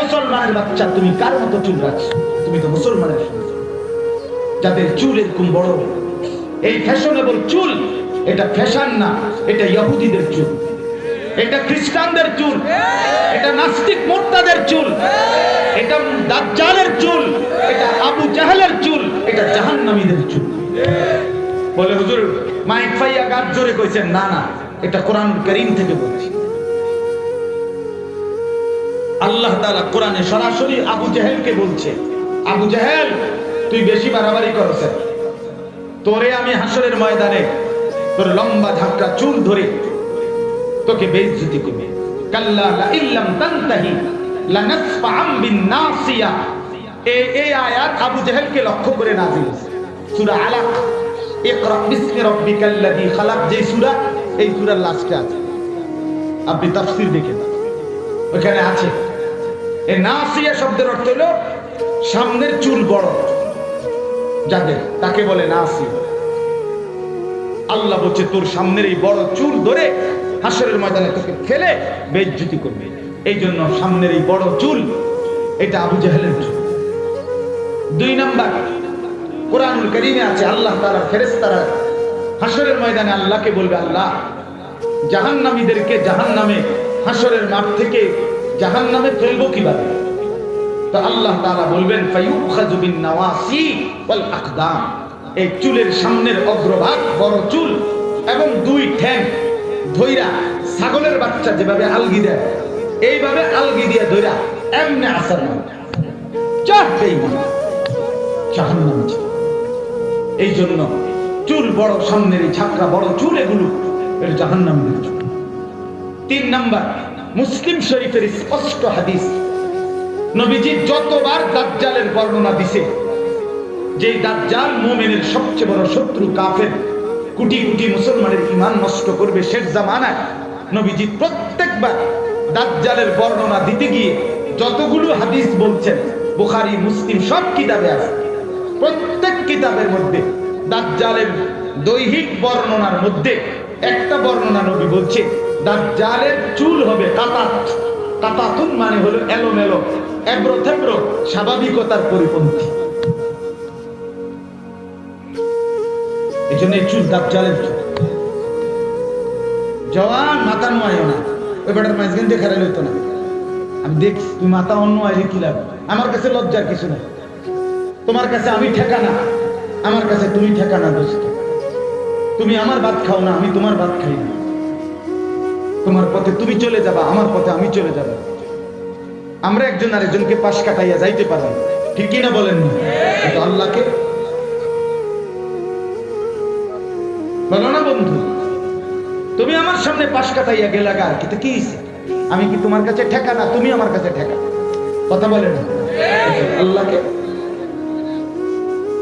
মুসলমানের বাচ্চা, তুমি কার মতো চুল রাখছো? তুমি তো মুসলমানের সন্তান। যাদের চুল এরকম বড়, এই ফ্যাশনেবল চুল, এটা ফ্যাশন না, এটা ইহুদিদের চুল, এটা খ্রিস্টানদের চুল, এটা নাস্তিক মুরতাদের চুল, এটা দাজ্জালের চুল, এটা আবু জাহেলের চুল, এটা জাহান্নামীদের চুল। বলে হুজুর মাইক পাইয়া গাছ জোরে কইছেন? না না, এটা কোরআন কারীম থেকে বলছি। আল্লাহ তাআলা কোরআনে সরাসরি আবু জাহেলকে বলছে, আবু জাহেল তুই বেশি বাড়াবাড়ি করছ, তোরে আমি হাসরের ময়দানে তোর লম্বা ঝাঁকড়া চুল ধরে তোকে বেইজ্জতি করব। কাল্লা লা ইল্লাম তানতাহি লানাসফাআম বিন নাসিয়া। এই আয়াত আবু জাহেলকে লক্ষ্য করে নাযিল হয়েছে। সূরা আলাক, ইকরা বিসমি রাব্বিকাল্লাযী খালাক, যে সূরা, এই সূরার লাস্টে আছে। আপনি তাফসীর দেখেন, ওখানে আছে এই নাসিয়া শব্দের অর্থ হলো সামনের চুল বড় যাদের, তাকে বলে নাসিয়া। আল্লাহ বলছে তোর সামনের এই বড় চুল ধরে হাসরের ময়দানে তোকে ফেলে বেইজ্জতি করবে। এই জন্য সামনের এই বড় চুল, এটা আবু জাহেলের চুল। 2 নাম্বার, কোরআনুল কারীমে আছে আল্লাহ তাআলা ফেরেশতারা হাসরের ময়দানে আল্লাহকে বলবে, আল্লাহ জাহান্নামীদেরকে জাহান্নামে, হাসরের মাঠ থেকে জাহান্নামে ফেলবো কিভাবে? তো আল্লাহ তাআলা বলবেন ফায়ুখাযু বিন নাওয়াসি ওয়াল আকদাম। এই চুলের সামনের অগ্রভাগ বড় চুল এবং 2 ঠ্যাং ধইরা ছাগলের বাচ্চা যেভাবে আলগি দেয়, এইভাবে আলগি দিয়ে ধইরা এমনে আসার মধ্যে চাপবেই না জাহান্নামে। এই জন্য চুল বড়, সামনের এই ঝাঁকড়া বড় চুল, এগুলো এর জাহান্নামের চুল। 3 নাম্বার, মুসলিম শরীফের স্পষ্ট হাদিস, নবীজি যতবার দাজ্জালের বর্ণনা দিছে, যে দাজ্জাল মুমিনের সবচেয়ে বড় শত্রু, কাফের, কোটি কোটি মুসলমানের ঈমান নষ্ট করবে শেষ জামানায়, নবীজি প্রত্যেকবার দাজ্জালের বর্ণনা দিতে গিয়ে যতগুলো হাদিস বলছেন, বুখারী মুসলিম সব কিতাবে আছে, প্রত্যেক কিতাবের মধ্যে দাজ্জালের দৈহিক বর্ণনার মধ্যে একটা বর্ণনা নবী বলছে দাজ্জালের চুল হবে কাতাত। কাতাতুন মানে হলো এলোমেলো, এবড়ো থেবড়ো, স্বাভাবিকতার পরিপন্থী। এই জন্য এই চুল দাজ্জালের চুল। জওয়ান মাথা নোয়াইও না, ওই বেটার মাঝখান দিয়ে খেলা লইতো না। আমি দেখছি তুই মাথা অন্য আইলে কি লাভ? আমার কাছে লজ্জার কিছু নাই। তোমার কাছে আমি ঠেকানা, আমার কাছে তুমি ঠেকানা। দোস্ত, তুমি আমার ভাত খাও না, আমি তোমার ভাত খাই না। তোমার পথে তুমি চলে যাবা, আমার পথে আমি চলে যাব। আমরা একজন আরেকজনকে পাশ কাটাইয়া যাইতে পারো, ঠিক কিনা বলেন? কিন্তু আল্লাহকে বলো না বন্ধু, তুমি আমার সামনে পাশ কাটাইয়া গেলা গার কিন্তু কি? আমি কি তোমার কাছে ঠেকানা? তুমি আমার কাছে ঠেকানা। কথা বলেন আল্লাহকে।